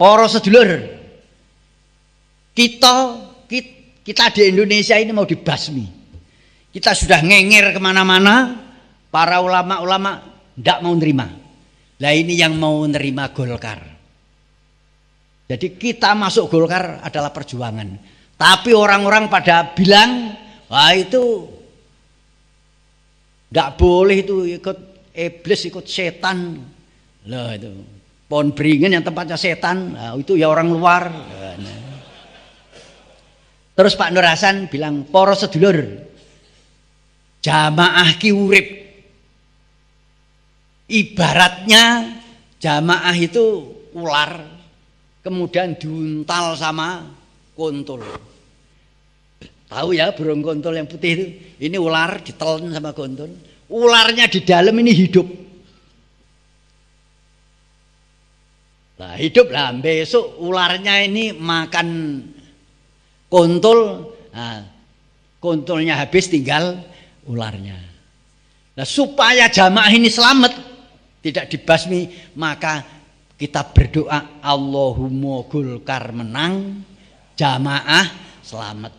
para sedulur, kita di Indonesia ini mau dibasmi. Kita sudah ngenger kemana-mana, para ulama-ulama tidak mau nerima. Lah ini yang mau nerima Golkar. Jadi kita masuk Golkar adalah perjuangan. Tapi orang-orang pada bilang, wah itu tidak boleh itu ikut iblis, ikut setan. Loh itu Pohon Beringin yang tempatnya setan, nah, itu ya orang luar. Terus Pak Nur Hasan bilang, para sedulur, jamaah ki urip. Ibaratnya jamaah itu ular, kemudian diuntal sama kontul. Tahu ya burung kontul yang putih itu? Ini ular ditelan sama kontul. Ularnya di dalam ini hidup. Nah, hidup lah, besok ularnya ini makan kontul, nah, kontulnya habis tinggal ularnya. Nah, supaya jamaah ini selamat, tidak dibasmi, maka kita berdoa Allahumma Golkar menang, jamaah selamat.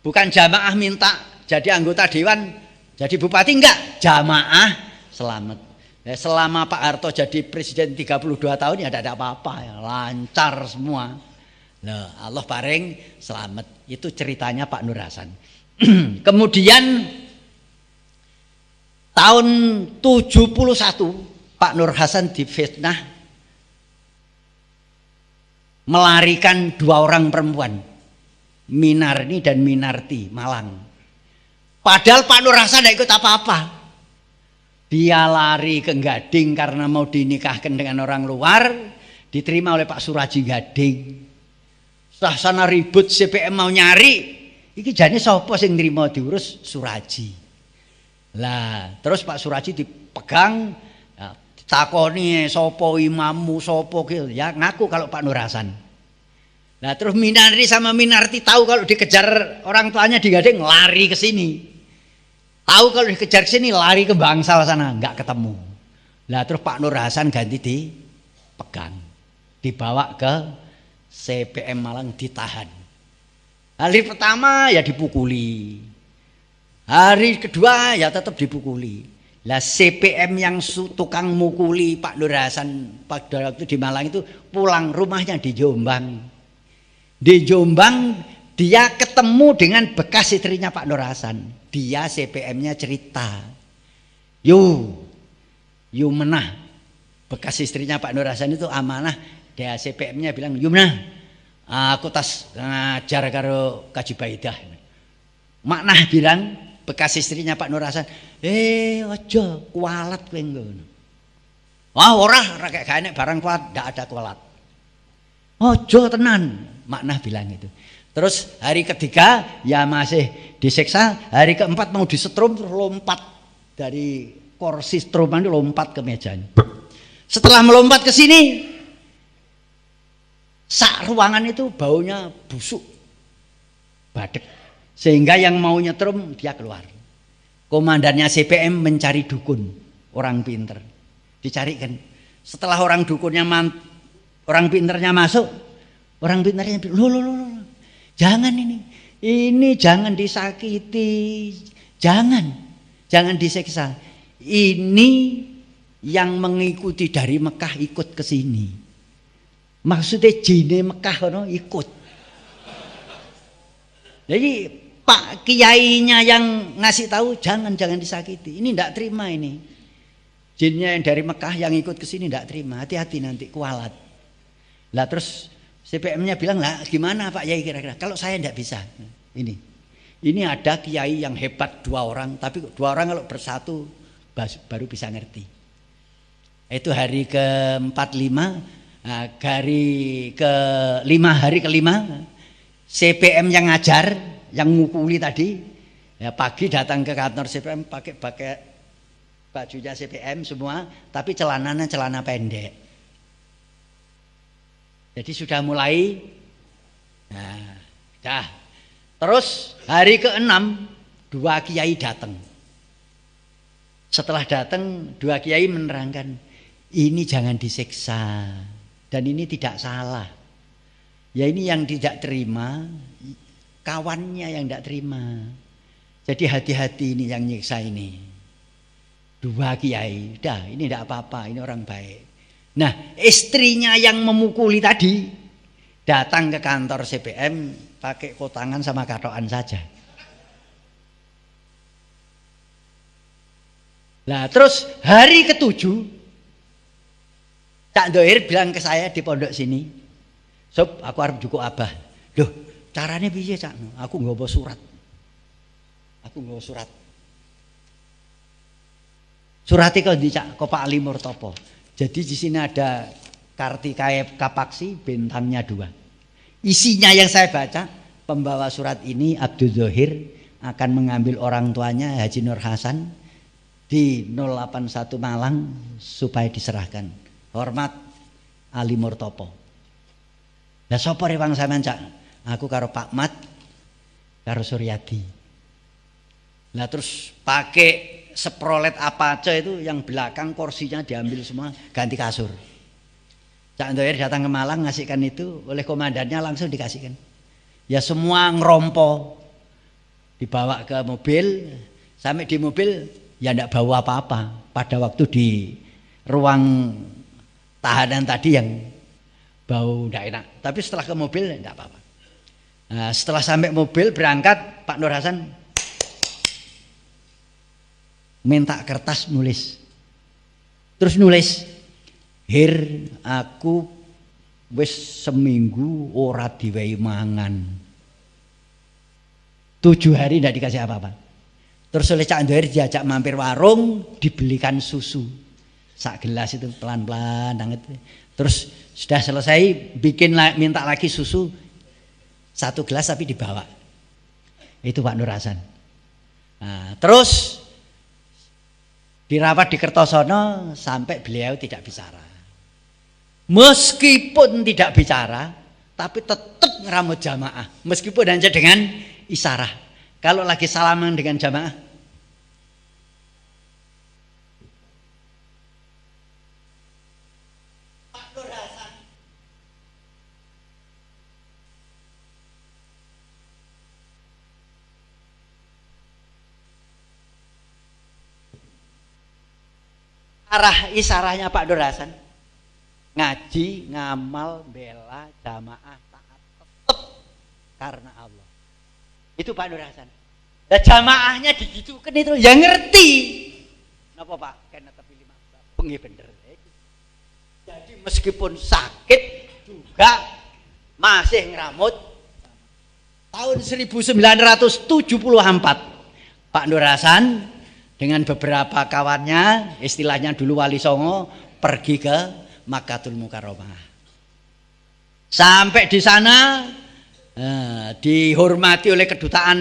Bukan jamaah minta jadi anggota dewan, jadi bupati, enggak, jamaah selamat. Selama Pak Harto jadi presiden 32 tahun ya tidak ada apa-apa ya, lancar semua. Nah, Allah paring selamat. Itu ceritanya Pak Nur Hasan. Kemudian tahun 71 Pak Nur Hasan difitnah melarikan 2 orang perempuan, Minarni dan Minarti, Malang. Padahal Pak Nur Hasan tidak ikut apa-apa. Dia lari ke Gading karena mau dinikahkan dengan orang luar, diterima oleh Pak Suraji Gading. Setelah sana ribut, CPM mau nyari, iki jane sapa sing nrimo diurus Suraji. Lah, terus Pak Suraji dipegang, ya, ditakoni sapa imammu, sapa gitu, ya ngaku kalau Pak Nur Hasan. Nah, terus Minarti sama Minarti tahu kalau dikejar orang tuanya di Gading, lari ke sini. Tahu kalau dikejar ke sini, lari ke Bangsal sana, nggak ketemu. Lah terus Pak Nur Hasan ganti dipegang, dibawa ke CPM Malang, ditahan. Hari pertama ya dipukuli, hari kedua ya tetap dipukuli. Lah CPM yang tukang mukuli Pak Nur Hasan pada waktu di Malang itu pulang, rumahnya di Jombang. Di Jombang dia ketemu dengan bekas istrinya Pak Nur Hasan. Dia CPM-nya cerita, yu menah, bekas istrinya Pak Nur Hasan itu amanah. Dia CPM-nya bilang, yu menah, aku tas ngajar karo Kaji Baidah. Maknah bilang, bekas istrinya Pak Nur Hasan, aja kualat kowe ngono. Wah ora kayak gane barang kuat, ndak ada kualat. Aja tenan, Maknah bilang itu. Terus hari ketiga ya masih disiksa, hari keempat mau disetrum terus lompat dari kursi setruman itu lompat ke mejanya. Setelah melompat ke sini, sak ruangan itu baunya busuk, badek, sehingga yang mau nyetrum dia keluar. Komandannya CPM mencari dukun, orang pinter, dicarikan. Setelah orang dukunnya orang pinternya masuk, orang pinternya bilang, loh. Jangan ini jangan disakiti, jangan disiksa. Ini yang mengikuti dari Mekah ikut ke sini. Maksudnya jine Mekah kono ikut. Jadi Pak Kiainya yang ngasih tahu jangan disakiti. Ini tidak terima ini. Jinnya yang dari Mekah yang ikut ke sini tidak terima. Hati-hati nanti kualat. Lah terus CPM-nya bilang, lah gimana Pak Yai kira-kira? Kalau saya tidak bisa. Ini ada kiai yang hebat 2 orang, tapi 2 orang kalau bersatu baru bisa ngerti. Itu hari ke-45, hari ke-5 CPM yang ngajar, yang ngukuli tadi, ya pagi datang ke kantor CPM pakai bajunya CPM semua, tapi celananya celana pendek. Jadi sudah mulai, terus hari ke-6 2 kiai datang. Setelah datang 2 kiai menerangkan, ini jangan disiksa, Dan ini tidak salah. Ya ini yang tidak terima, kawannya yang tidak terima. Jadi hati-hati ini yang nyiksa ini. Dua kiai, dah ini tidak apa-apa, ini orang baik. Nah istrinya yang memukuli tadi datang ke kantor CPM pakai kotangan sama katokan saja. Nah terus hari ke-7 Cak Dohir bilang ke saya di pondok sini, Sob, aku harap cukup abah. Loh, caranya piye Cak? Aku nggawa surat. Suratnya kok di Cak, kok Pak Ali Murtopo. Jadi di sini ada Kartika Kapaksi, bintangnya 2. Isinya yang saya baca, pembawa surat ini Abdul Zohir akan mengambil orang tuanya Haji Nur Hasan di 081 Malang supaya diserahkan. Hormat Ali Murtopo. Lah sapa rewang sampean Cak? Aku karo Pak Mat karo Suryadi. Lah terus pakai seprolet Apache itu yang belakang kursinya diambil semua, ganti kasur. Cak Ndoyer datang ke Malang ngasihkan itu, oleh komandannya langsung dikasihkan. Ya semua ngerompo, dibawa ke mobil, sampai di mobil ya ndak bawa apa-apa. Pada waktu di ruang tahanan tadi yang bau tidak enak, tapi setelah ke mobil tidak apa-apa. Nah, setelah sampai mobil berangkat, Pak Nur Hasan minta kertas nulis, terus nulis, Hir aku wis seminggu ora diwehi mangan, 7 hari tidak dikasih apa-apa. Terus oleh Cak Ndoyer diajak mampir warung, dibelikan susu. Sak gelas itu pelan-pelan banget. Terus sudah selesai minta lagi susu 1 gelas tapi dibawa. Itu Pak Nur Hasan. Nah, terus dirawat di Kertosono sampai beliau tidak bicara. Meskipun tidak bicara, tapi tetap ngeramut jamaah. Meskipun hanya dengan isyarat. Kalau lagi salaman dengan jamaah, arah isarahnya Pak Nur Hasan ngaji, ngamal, bela, jamaah, taat tetap karena Allah. Itu Pak Nur Hasan. Dan jamaahnya digitukan itu yang ngerti. Napa Pak? Kena tapi 5 bengi bener. Jadi meskipun sakit juga masih ngeramut. Tahun 1974 Pak Nur Hasan dengan beberapa kawannya, istilahnya dulu Wali Songo, pergi ke Makkatul Mukarramah. Sampai di sana dihormati oleh kedutaan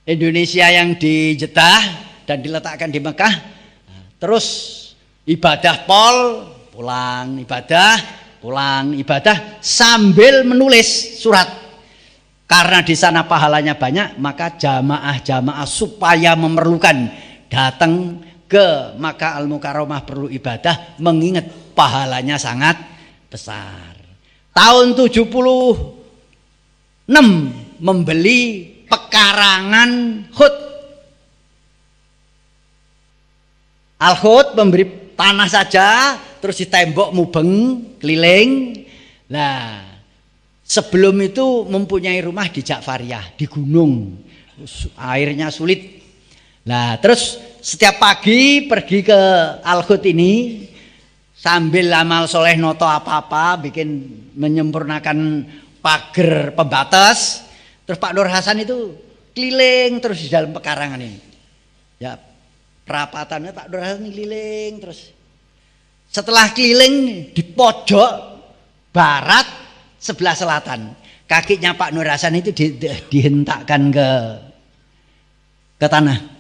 Indonesia yang di Jeddah dan diletakkan di Mekah. Terus ibadah pulang ibadah sambil menulis surat. Karena di sana pahalanya banyak, maka jamaah-jamaah supaya memerlukan datang ke Makkah Al-Mukarramah perlu ibadah, mengingat pahalanya sangat besar. Tahun 76 membeli pekarangan Hud. Al-Hud memberi tanah saja, terus ditembok mubeng keliling. Nah, sebelum itu mempunyai rumah di Ja'fariyah, di gunung, airnya sulit. Nah terus setiap pagi pergi ke Al-Hud ini sambil amal soleh noto apa-apa, bikin menyempurnakan pagar pembatas. Terus Pak Nur Hasan itu keliling terus di dalam pekarangan ini. Ya perapatannya Pak Nur Hasan keliling terus. Setelah keliling di pojok barat sebelah selatan, kakinya Pak Nur Hasan itu dihentakkan ke tanah.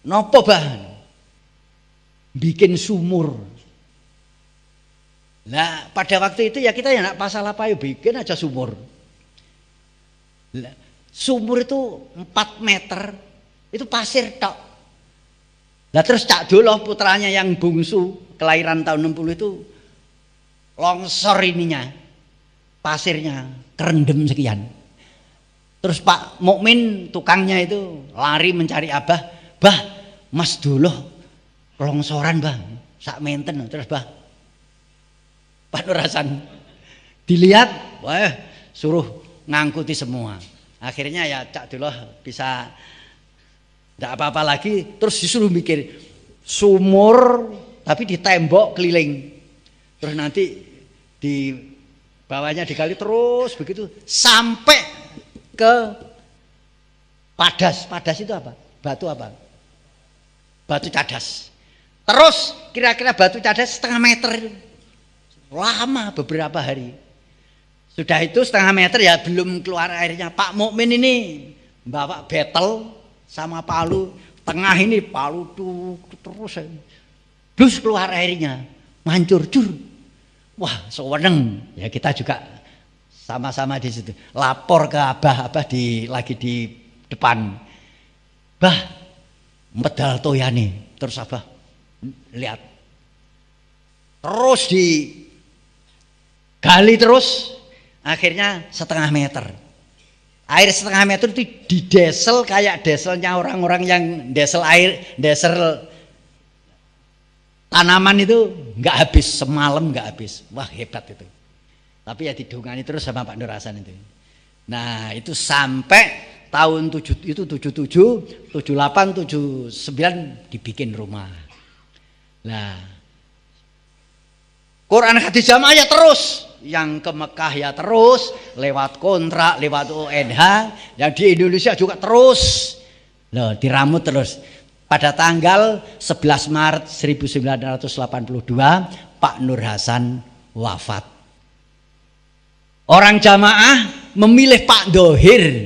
Nopo bahan? Bikin sumur. Nah pada waktu itu ya kita ya nak pasal apa ya bikin aja sumur. Sumur itu 4 meter, itu pasir tok. Lah terus Cak Doloh putranya yang bungsu kelahiran tahun 60 itu longsor ininya, pasirnya kerendam sekian. Terus Pak Mukmin tukangnya itu lari mencari Abah, "Bah, Mas Doloh longsoran, Bang. Sak menten." Terus Pak Nur Hasan dilihat, wah, suruh ngangkuti semua. Akhirnya ya Cak Doloh bisa tidak apa-apa lagi. Terus disuruh mikir sumur tapi di tembok keliling. Terus nanti di bawahnya digali terus begitu sampai ke Padas. Padas itu apa? Batu apa? Batu cadas. Terus kira-kira batu cadas setengah meter itu. Lama beberapa hari. Sudah itu setengah meter ya belum keluar airnya. Pak Mukmin ini bawa betel sama palu. Tengah ini palu tuh terus keluar airnya. Mancur cur. Wah, seweneng. Ya kita juga sama-sama di situ. Lapor ke Abah lagi di depan. Bah, medal toyane. Terus Abah lihat. Terus digali terus. Akhirnya setengah meter. Air setengah meter itu didesel kayak deselnya orang-orang yang desel air, desel tanaman itu nggak habis, semalam nggak habis. Wah, hebat itu. Tapi ya didongani terus sama Pak Nur Hasan itu. Nah, itu sampai tahun 77, 78, 79 dibikin rumah. Nah, Quran hadis jamaah ya terus. Yang ke Mekah ya terus, lewat kontrak, lewat UNH, yang di Indonesia juga terus. Loh, diramut terus. Pada tanggal 11 Maret 1982 Pak Nur Hasan wafat. Orang jamaah memilih Pak Dohir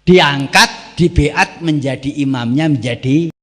diangkat, dibeat menjadi imamnya, menjadi